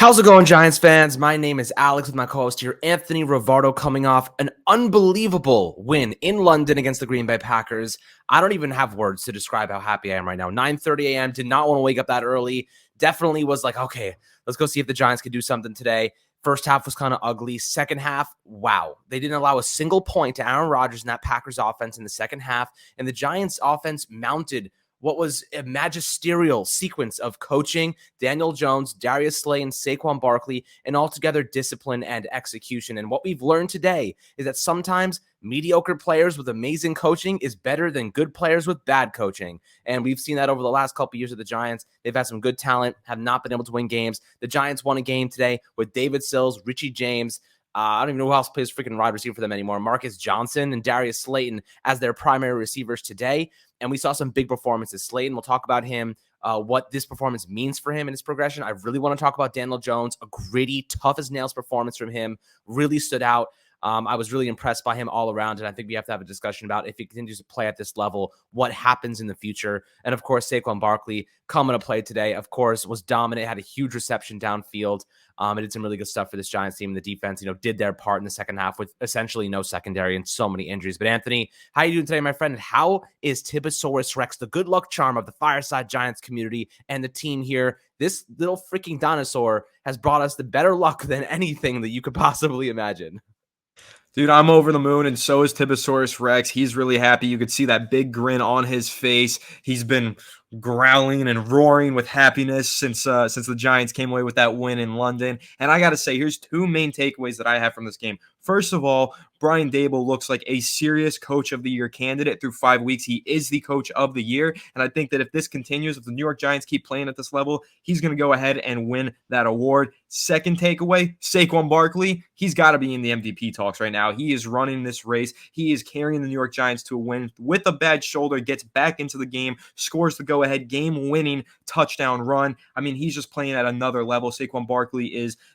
How's it going, Giants fans? My name is Alex with my co-host here, Anthony Rivardo, coming off an unbelievable win in London against the Green Bay Packers. I don't even have words to describe how happy I am right now. 9:30 a.m. Did not want to wake up that early. Definitely was like, okay, let's go see if the Giants could do something today. First half was kind of ugly. Second half, wow. They didn't allow a single point to Aaron Rodgers in that Packers offense in the second half. And the Giants offense mounted what was a magisterial sequence of coaching, Daniel Jones, Darius Slay, and Saquon Barkley, and altogether discipline and execution. And what we've learned today is that sometimes mediocre players with amazing coaching is better than good players with bad coaching. And we've seen that over the last couple of years of the Giants. They've had some good talent, have not been able to win games. The Giants won a game today with David Sills, Richie James, I don't even know who else plays freaking wide receiver for them anymore. Marcus Johnson and Darius Slayton as their primary receivers today. And we saw some big performances. Slayton, we'll talk about him, what this performance means for him in his progression. I really want to talk about Daniel Jones, a gritty, tough as nails performance from him. Really stood out. I was really impressed by him all around, and I think we have to have a discussion about if he continues to play at this level, what happens in the future. And, of course, Saquon Barkley coming to play today, of course, was dominant, had a huge reception downfield. It did some really good stuff for this Giants team. The defense, did their part in the second half with essentially no secondary and so many injuries. But, Anthony, how are you doing today, my friend? And how is Tibosaurus Rex, the good luck charm of the Fireside Giants community and the team here? This little freaking dinosaur has brought us the better luck than anything that you could possibly imagine. Dude, I'm over the moon, and so is Tibosaurus Rex. He's really happy. You could see that big grin on his face. He's been growling and roaring with happiness since the Giants came away with that win in London. And I got to say, here's two main takeaways that I have from this game. First of all, Brian Daboll looks like a serious coach of the year candidate through 5 weeks. He is the coach of the year. And I think that if this continues, if the New York Giants keep playing at this level, he's going to go ahead and win that award. Second takeaway, Saquon Barkley, he's got to be in the MVP talks right now. He is running this race. He is carrying the New York Giants to a win with a bad shoulder, gets back into the game, scores the go-ahead game-winning touchdown run. I mean, he's just playing at another level. Saquon Barkley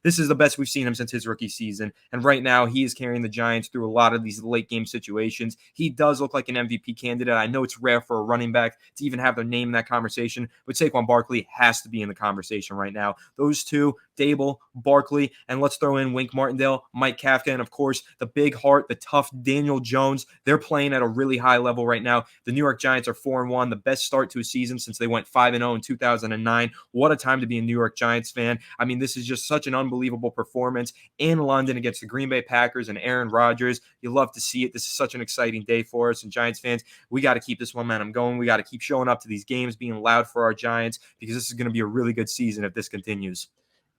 this is the best we've seen him since his rookie season. And right now, he is carrying the Giants through a lot of these late-game situations. He does look like an MVP candidate. I know it's rare for a running back to even have their name in that conversation, but Saquon Barkley has to be in the conversation right now. Those two, Daboll, Barkley, and let's throw in Wink Martindale, Mike Kafka, and of course, the big heart, the tough Daniel Jones. They're playing at a really high level right now. The New York Giants are 4-1, the best start to a season since they went 5-0 in 2009. What a time to be a New York Giants fan. I mean, this is just such an unbelievable performance in London against the Green Bay Packers and Aaron Rodgers. You love to see it. This is such an exciting day for us, and Giants fans, we got to keep this momentum going. We got to keep showing up to these games, being loud for our Giants, because this is going to be a really good season if this continues.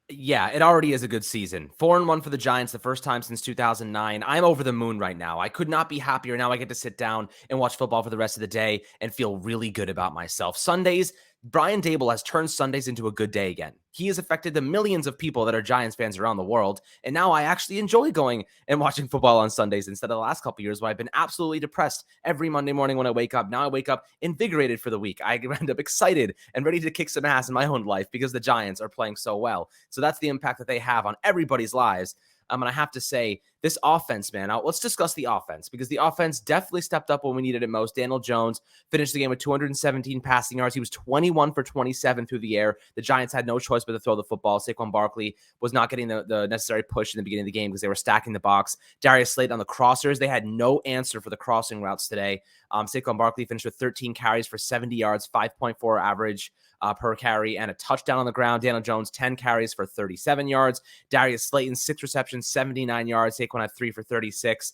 Yeah, it already is a good season. 4-1 for the Giants, the first time since 2009. I'm over the moon right now. I could not be happier. Now I get to sit down and watch football for the rest of the day and feel really good about myself. Sundays, Brian Daboll has turned Sundays into a good day again. He has affected the millions of people that are Giants fans around the world. And now I actually enjoy going and watching football on Sundays instead of the last couple of years where I've been absolutely depressed every Monday morning when I wake up. Now I wake up invigorated for the week. I end up excited and ready to kick some ass in my own life because the Giants are playing so well. So that's the impact that they have on everybody's lives. And I have to say, this offense, man, let's discuss the offense because the offense definitely stepped up when we needed it most. Daniel Jones finished the game with 217 passing yards. He was 21 for 27 through the air. The Giants had no choice but to throw the football. Saquon Barkley was not getting the necessary push in the beginning of the game because they were stacking the box. Darius Slay on the crossers, they had no answer for the crossing routes today. Saquon Barkley finished with 13 carries for 70 yards, 5.4 average per carry, and a touchdown on the ground. Daniel Jones, 10 carries for 37 yards. Darius Slayton, 6 receptions, 79 yards. Saquon had 3 for 36.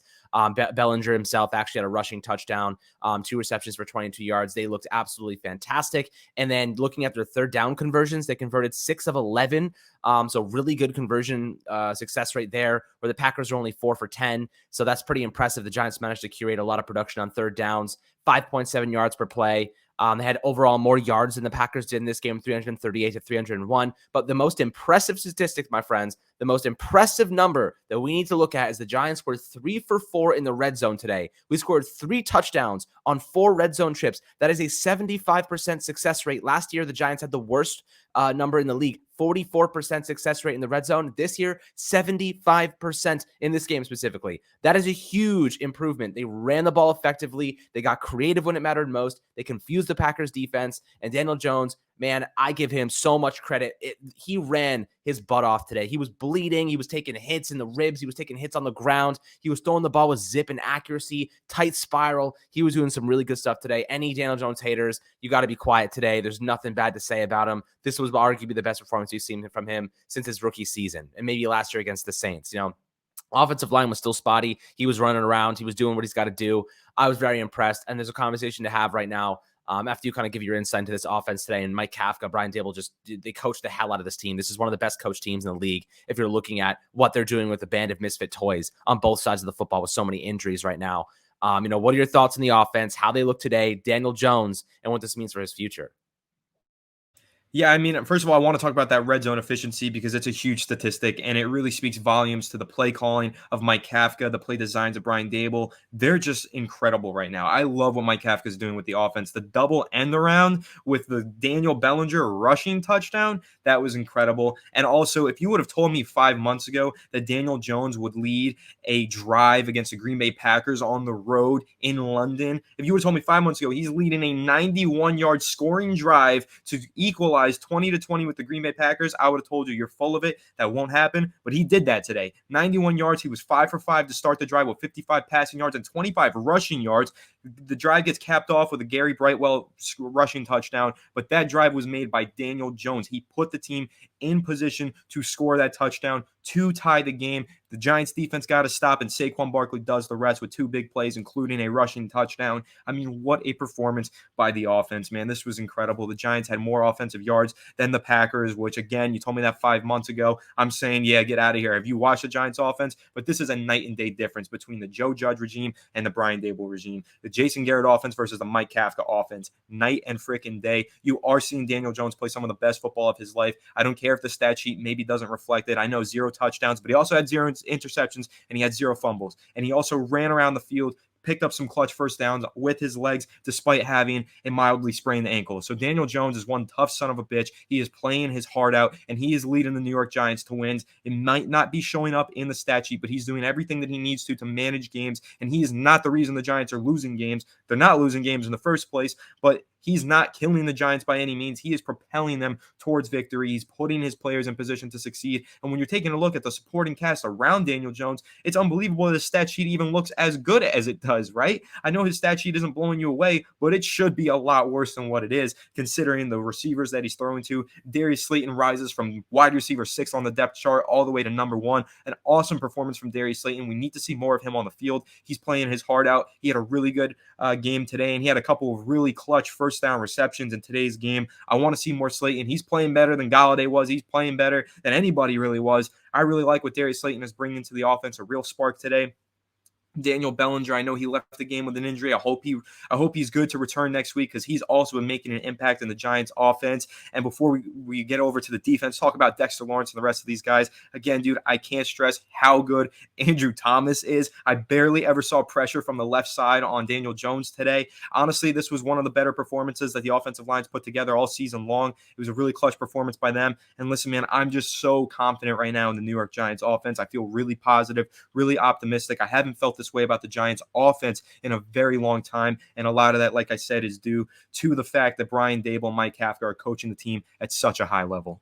Bellinger himself actually had a rushing touchdown, 2 receptions for 22 yards. They looked absolutely fantastic. And then looking at their third down conversions, they converted 6 of 11. So really good conversion success rate there, where the Packers are only 4 for 10. So that's pretty impressive. The Giants managed to curate a lot of production on third downs, 5.7 yards per play. They had overall more yards than the Packers did in this game, 338 to 301. But the most impressive statistic, my friends, the most impressive number that we need to look at is the Giants were 3 for 4 in the red zone today. We scored 3 touchdowns on 4 red zone trips. That is a 75% success rate. Last year, the Giants had the worst number in the league, 44% success rate in the red zone. This year, 75% in this game specifically. That is a huge improvement. They ran the ball effectively. They got creative when it mattered most. They confused the Packers defense, and Daniel Jones man, I give him so much credit. He ran his butt off today. He was bleeding. He was taking hits in the ribs. He was taking hits on the ground. He was throwing the ball with zip and accuracy, tight spiral. He was doing some really good stuff today. Any Daniel Jones haters, you got to be quiet today. There's nothing bad to say about him. This was arguably the best performance we've seen from him since his rookie season, and maybe last year against the Saints. Offensive line was still spotty. He was running around. He was doing what he's got to do. I was very impressed. And there's a conversation to have right now after you kind of give your insight into this offense today. And Mike Kafka, Brian Dable, they coached the hell out of this team. This is one of the best coached teams in the league if you're looking at what they're doing with the band of misfit toys on both sides of the football with so many injuries right now. What are your thoughts on the offense, how they look today, Daniel Jones, and what this means for his future? Yeah, I mean, first of all, I want to talk about that red zone efficiency because it's a huge statistic and it really speaks volumes to the play calling of Mike Kafka, the play designs of Brian Dable. They're just incredible right now. I love what Mike Kafka is doing with the offense. The double end around with the Daniel Bellinger rushing touchdown, that was incredible. And also, if you would have told me 5 months ago that Daniel Jones would lead a drive against the Green Bay Packers on the road in London, if you would have told me 5 months ago he's leading a 91-yard scoring drive to equalize 20-20 with the Green Bay Packers, I would have told you you're full of it. That won't happen. But he did that today. 91 yards. He was 5 for 5 to start the drive with 55 passing yards and 25 rushing yards. The drive gets capped off with a Gary Brightwell rushing touchdown, but that drive was made by Daniel Jones. He put the team in position to score that touchdown to tie the game. The Giants defense got to stop, and Saquon Barkley does the rest with 2 big plays, including a rushing touchdown. I mean, what a performance by the offense, man. This was incredible. The Giants had more offensive yards than the Packers, which, again, you told me that 5 months ago. I'm saying, yeah, get out of here. Have you watched the Giants offense? But this is a night and day difference between the Joe Judge regime and the Brian Dable regime. The Jason Garrett offense versus the Mike Kafka offense. Night and freaking day. You are seeing Daniel Jones play some of the best football of his life. I don't care if the stat sheet maybe doesn't reflect it. I know 0 touchdowns, but he also had 0 interceptions and he had 0 fumbles. And he also ran around the field, picked up some clutch first downs with his legs despite having a mildly sprained ankle. So Daniel Jones is one tough son of a bitch. He is playing his heart out, and he is leading the New York Giants to wins. It might not be showing up in the stat sheet, but he's doing everything that he needs to manage games, and he is not the reason the Giants are losing games. They're not losing games in the first place, but he's not killing the Giants by any means. He is propelling them towards victory. He's putting his players in position to succeed. And when you're taking a look at the supporting cast around Daniel Jones, it's unbelievable that his stat sheet even looks as good as it does, right? I know his stat sheet isn't blowing you away, but it should be a lot worse than what it is, considering the receivers that he's throwing to. Darius Slayton rises from wide receiver 6 on the depth chart all the way to number 1. An awesome performance from Darius Slayton. We need to see more of him on the field. He's playing his heart out. He had a really good game today, and he had a couple of really clutch first down receptions in today's game. I want to see more Slayton. He's playing better than Galladay was. He's playing better than anybody really was. I really like what Darius Slayton is bringing to the offense, a real spark today. Daniel Bellinger, I know he left the game with an injury. I hope he's good to return next week because he's also been making an impact in the Giants offense. And before we get over to the defense, talk about Dexter Lawrence and the rest of these guys. Again, dude, I can't stress how good Andrew Thomas is. I barely ever saw pressure from the left side on Daniel Jones today. Honestly, this was one of the better performances that the offensive line's put together all season long. It was a really clutch performance by them. And listen, man, I'm just so confident right now in the New York Giants offense. I feel really positive, really optimistic. I haven't felt this way about the Giants offense in a very long time. And a lot of that, like I said, is due to the fact that Brian Dable and Mike Kafka are coaching the team at such a high level.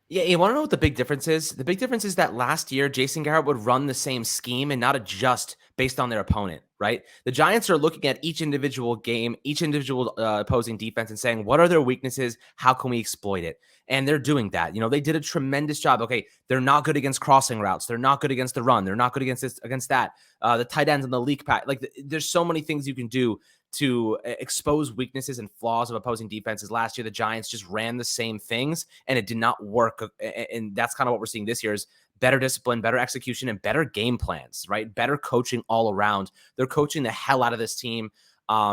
Yeah, you want to know what the big difference is? The big difference is that last year, Jason Garrett would run the same scheme and not adjust based on their opponent, right? The Giants are looking at each individual game, each individual opposing defense and saying, what are their weaknesses? How can we exploit it? And they're doing that. They did a tremendous job. Okay, they're not good against crossing routes. They're not good against the run. They're not good against this, against that. The tight ends and the leak pack. There's so many things you can do to expose weaknesses and flaws of opposing defenses. Last year, the Giants just ran the same things, and it did not work. And that's kind of what we're seeing this year is better discipline, better execution, and better game plans, right? Better coaching all around. They're coaching the hell out of this team.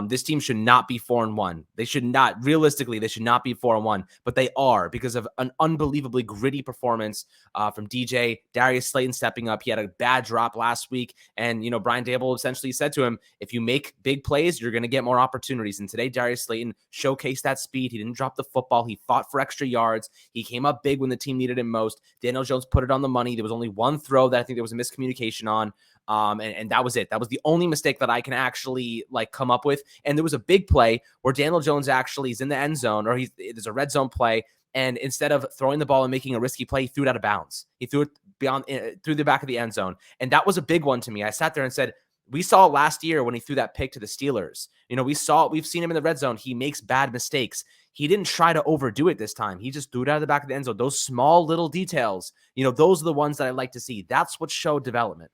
This team should not be 4-1. They should not, realistically, they should not be 4-1, but they are because of an unbelievably gritty performance from DJ. Darius Slayton stepping up. He had a bad drop last week, and Brian Dable essentially said to him, if you make big plays, you're going to get more opportunities. And today, Darius Slayton showcased that speed. He didn't drop the football. He fought for extra yards. He came up big when the team needed him most. Daniel Jones put it on the money. There was only one throw that I think there was a miscommunication on. And that was it. That was the only mistake that I can actually like come up with. And there was a big play where Daniel Jones actually is in the end zone, or there's a red zone play. And instead of throwing the ball and making a risky play, he threw it out of bounds. He threw it through the back of the end zone. And that was a big one to me. I sat there and said, we saw last year when he threw that pick to the Steelers. We've seen him in the red zone. He makes bad mistakes. He didn't try to overdo it this time. He just threw it out of the back of the end zone. Those small little details, those are the ones that I like to see. That's what showed development.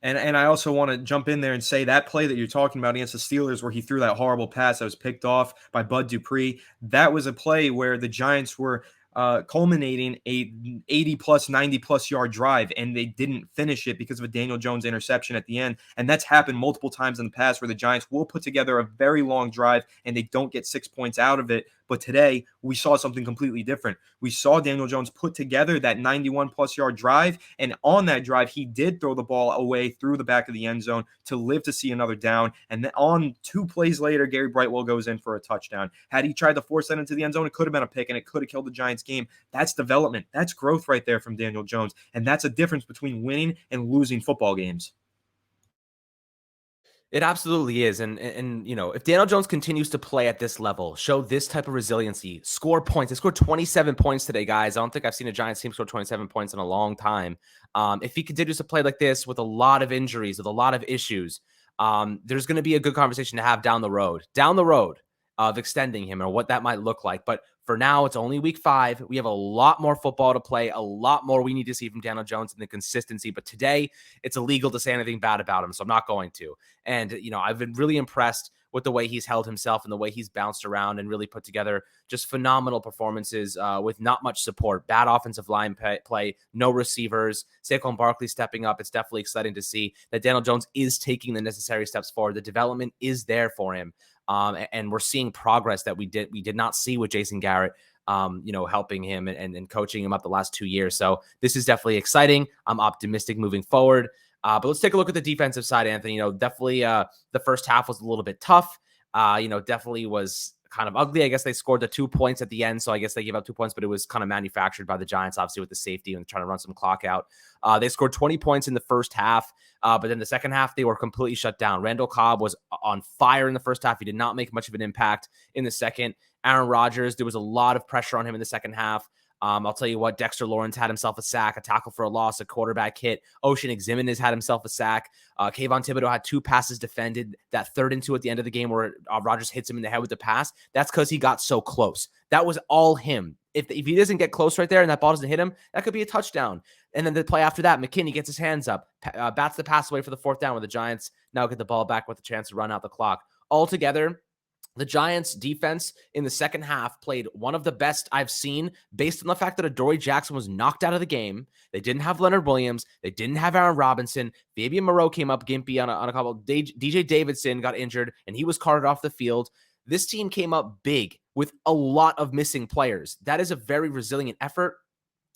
And I also want to jump in there and say that play that you're talking about against the Steelers where he threw that horrible pass that was picked off by Bud Dupree, that was a play where the Giants were culminating a 80-plus, 90-plus yard drive, and they didn't finish it because of a Daniel Jones interception at the end. And that's happened multiple times in the past where the Giants will put together a very long drive and they don't get 6 points out of it. But today, we saw something completely different. We saw Daniel Jones put together that 91-plus yard drive, and on that drive, he did throw the ball away through the back of the end zone to live to see another down. And then on 2 plays later, Gary Brightwell goes in for a touchdown. Had he tried to force that into the end zone, it could have been a pick, and it could have killed the Giants game. That's development. That's growth right there from Daniel Jones, and that's a difference between winning and losing football games. It absolutely is. And if Daniel Jones continues to play at this level, show this type of resiliency, score points. They scored 27 points today, guys. I don't think I've seen a Giants team score 27 points in a long time. If he continues to play like this with a lot of injuries, with a lot of issues, there's going to be a good conversation to have down the road of extending him or what that might look like. But for now, it's only week 5. We have a lot more football to play, a lot more we need to see from Daniel Jones and the consistency. But today, it's illegal to say anything bad about him, so I'm not going to. And, I've been really impressed with the way he's held himself and the way he's bounced around and really put together just phenomenal performances with not much support. Bad offensive line play, no receivers, Saquon Barkley stepping up. It's definitely exciting to see that Daniel Jones is taking the necessary steps forward. The development is there for him. And we're seeing progress that we did not see with Jason Garrett, helping him and coaching him up the last 2 years. So this is definitely exciting. I'm optimistic moving forward. But let's take a look at the defensive side, Anthony. Definitely the first half was a little bit tough. Definitely was kind of ugly. I guess they scored the 2 points at the end, so I guess they gave up 2 points, but it was kind of manufactured by the Giants, obviously, with the safety and trying to run some clock out. They scored 20 points in the first half, but then the second half, they were completely shut down. Randall Cobb was on fire in the first half. He did not make much of an impact in the second. Aaron Rodgers, there was a lot of pressure on him in the second half. I'll tell you what, Dexter Lawrence had himself a sack, a tackle for a loss, a quarterback hit. Ocean Eximon has had himself a sack. Kayvon Thibodeau had 2 passes defended. That 3rd and 2 at the end of the game where Rodgers hits him in the head with the pass, that's because he got so close. That was all him. If he doesn't get close right there and that ball doesn't hit him, that could be a touchdown. And then the play after that, McKinney gets his hands up, bats the pass away for the 4th down where the Giants now get the ball back with a chance to run out the clock. Altogether, the Giants defense in the second half played one of the best I've seen based on the fact that Adoree Jackson was knocked out of the game. They didn't have Leonard Williams. They didn't have Aaron Robinson. Fabian Moreau came up gimpy on a couple. DJ Davidson got injured and he was carted off the field. This team came up big with a lot of missing players. That is a very resilient effort.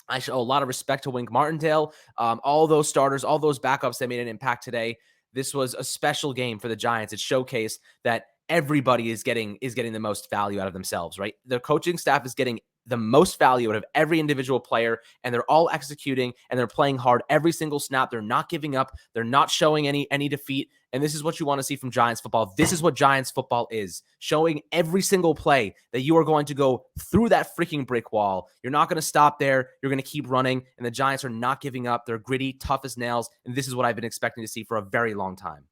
I show a lot of respect to Wink Martindale. All those starters, all those backups that made an impact today. This was a special game for the Giants. It showcased that everybody is getting the most value out of themselves, right? The coaching staff is getting the most value out of every individual player, and they're all executing and they're playing hard every single snap. They're not giving up. They're not showing any defeat. And this is what you want to see from Giants football. This is what Giants football is, showing every single play that you are going to go through that freaking brick wall. You're not going to stop there. You're going to keep running, and the Giants are not giving up. They're gritty, tough as nails, and this is what I've been expecting to see for a very long time.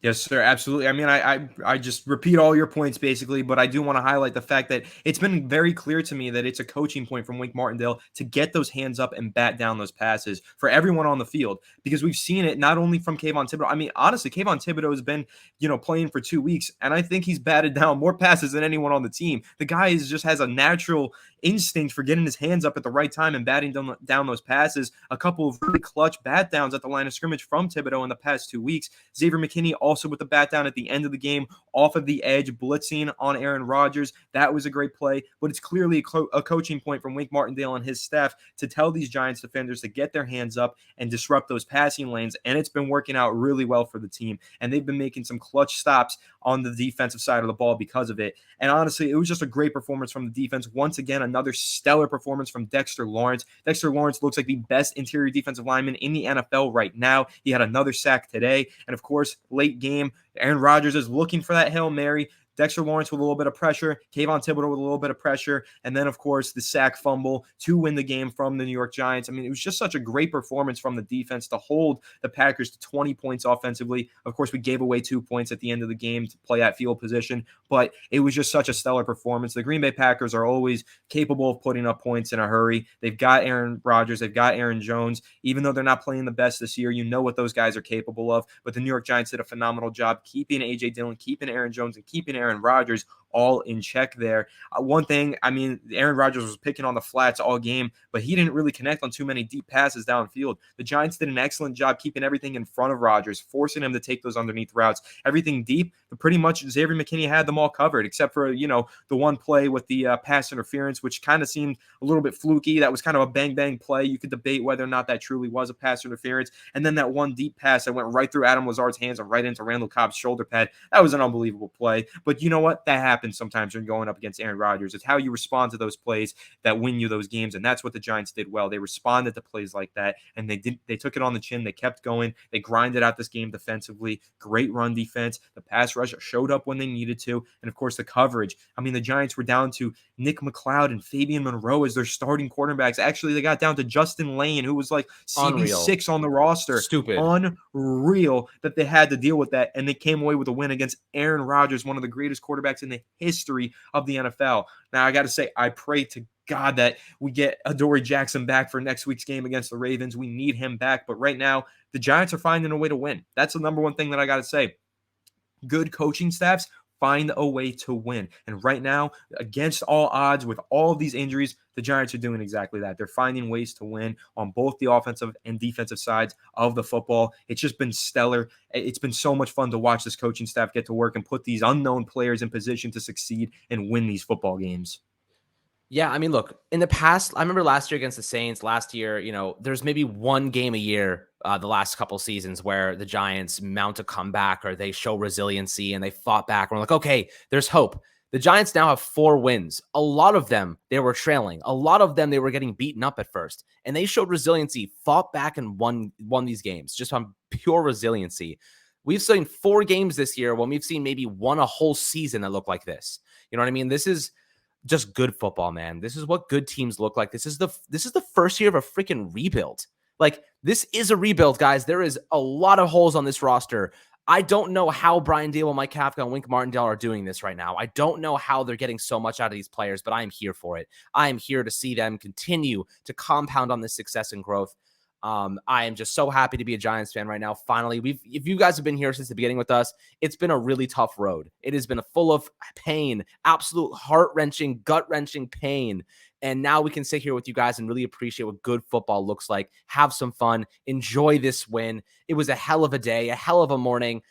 Yes, sir. Absolutely. I mean, I just repeat all your points basically, but I do want to highlight the fact that it's been very clear to me that it's a coaching point from Wink Martindale to get those hands up and bat down those passes for everyone on the field, because we've seen it not only from Kayvon Thibodeau. I mean, honestly, Kayvon Thibodeau has been, playing for 2 weeks, and I think he's batted down more passes than anyone on the team. The guy just has a natural instinct for getting his hands up at the right time and batting down those passes. A couple of really clutch bat downs at the line of scrimmage from Thibodeau in the past 2 weeks. Xavier McKinney also with the bat down at the end of the game, off of the edge, blitzing on Aaron Rodgers. That was a great play, but it's clearly a coaching point from Wink Martindale and his staff to tell these Giants defenders to get their hands up and disrupt those passing lanes, and it's been working out really well for the team, and they've been making some clutch stops on the defensive side of the ball because of it. And honestly, it was just a great performance from the defense. Once again, another stellar performance from Dexter Lawrence. Dexter Lawrence looks like the best interior defensive lineman in the NFL right now. He had another sack today. And of course, late game, Aaron Rodgers is looking for that Hail Mary. Dexter Lawrence with a little bit of pressure, Kayvon Thibodeau with a little bit of pressure, and then, of course, the sack fumble to win the game from the New York Giants. I mean, it was just such a great performance from the defense to hold the Packers to 20 points offensively. Of course, we gave away 2 points at the end of the game to play at field position, but it was just such a stellar performance. The Green Bay Packers are always capable of putting up points in a hurry. They've got Aaron Rodgers, they've got Aaron Jones. Even though they're not playing the best this year, you know what those guys are capable of, but the New York Giants did a phenomenal job keeping A.J. Dillon, keeping Aaron Jones, and keeping Aaron Rodgers all in check there. One thing, I mean, Aaron Rodgers was picking on the flats all game, but he didn't really connect on too many deep passes downfield. The Giants did an excellent job keeping everything in front of Rodgers, forcing him to take those underneath routes. Everything deep, but pretty much Xavier McKinney had them all covered, except for, the one play with the pass interference, which kind of seemed a little bit fluky. That was kind of a bang-bang play. You could debate whether or not that truly was a pass interference. And then that one deep pass that went right through Adam Lazard's hands and right into Randall Cobb's shoulder pad. That was an unbelievable play. But you know what? That happens sometimes when going up against Aaron Rodgers. It's how you respond to those plays that win you those games, and that's what the Giants did well. They responded to plays like that, and they took it on the chin. They kept going. They grinded out this game defensively. Great run defense. The pass rush showed up when they needed to, and of course the coverage. I mean, the Giants were down to Nick McLeod and Fabian Monroe as their starting quarterbacks. Actually, they got down to Justin Lane, who was like CB6 on the roster. Stupid. Unreal that they had to deal with that, and they came away with a win against Aaron Rodgers, one of the greatest quarterbacks in the history of the NFL. Now, I got to say, I pray to God that we get Adoree Jackson back for next week's game against the Ravens. We need him back. But right now, the Giants are finding a way to win. That's the number one thing that I got to say. Good coaching staffs find a way to win. And right now, against all odds, with all of these injuries, the Giants are doing exactly that. They're finding ways to win on both the offensive and defensive sides of the football. It's just been stellar. It's been so much fun to watch this coaching staff get to work and put these unknown players in position to succeed and win these football games. Yeah, I mean, look, in the past, I remember last year against the Saints, there's maybe one game a year the last couple seasons where the Giants mount a comeback or they show resiliency and they fought back. And we're like, okay, there's hope. The Giants now have 4 wins. A lot of them, they were trailing. A lot of them, they were getting beaten up at first. And they showed resiliency, fought back and won these games just on pure resiliency. We've seen 4 games this year when we've seen maybe one a whole season that look like this. You know what I mean? This is just good football, man. This is what good teams look like. This is the first year of a freaking rebuild. Like, this is a rebuild, guys. There is a lot of holes on this roster. I don't know how Brian Daboll, Mike Kafka, and Wink Martindale are doing this right now. I don't know how they're getting so much out of these players, but I am here for it. I am here to see them continue to compound on this success and growth. I am just so happy to be a Giants fan right now. Finally, if you guys have been here since the beginning with us, it's been a really tough road. It has been full of pain, absolute heart-wrenching, gut-wrenching pain. And now we can sit here with you guys and really appreciate what good football looks like. Have some fun. Enjoy this win. It was a hell of a day, a hell of a morning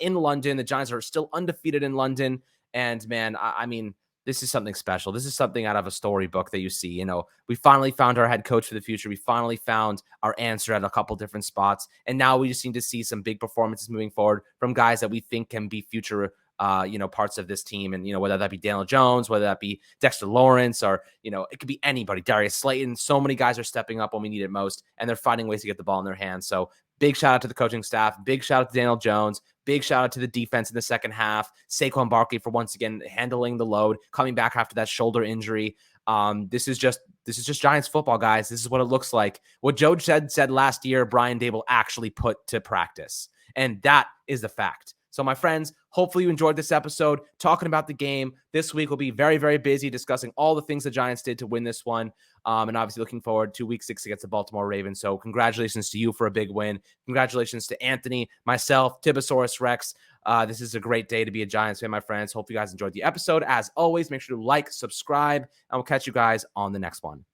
in London. The Giants are still undefeated in London. And man, I mean, this is something special. This is something out of a storybook that you see. You know, we finally found our head coach for the future. We finally found our answer at a couple different spots. And now we just need to see some big performances moving forward from guys that we think can be future parts of this team. And, whether that be Daniel Jones, whether that be Dexter Lawrence, or, it could be anybody, Darius Slayton. So many guys are stepping up when we need it most, and they're finding ways to get the ball in their hands. So big shout out to the coaching staff. Big shout out to Daniel Jones. Big shout out to the defense in the second half. Saquon Barkley for once again handling the load, coming back after that shoulder injury. This is just Giants football, guys. This is what it looks like. What Joe said last year, Brian Daboll actually put to practice. And that is the fact. So my friends, hopefully you enjoyed this episode talking about the game. This week will be very, very busy discussing all the things the Giants did to win this one. And obviously looking forward to week 6 against the Baltimore Ravens. So congratulations to you for a big win. Congratulations to Anthony, myself, Tibosaurus Rex. This is a great day to be a Giants fan, my friends. Hope you guys enjoyed the episode. As always, make sure to like, subscribe, and we'll catch you guys on the next one.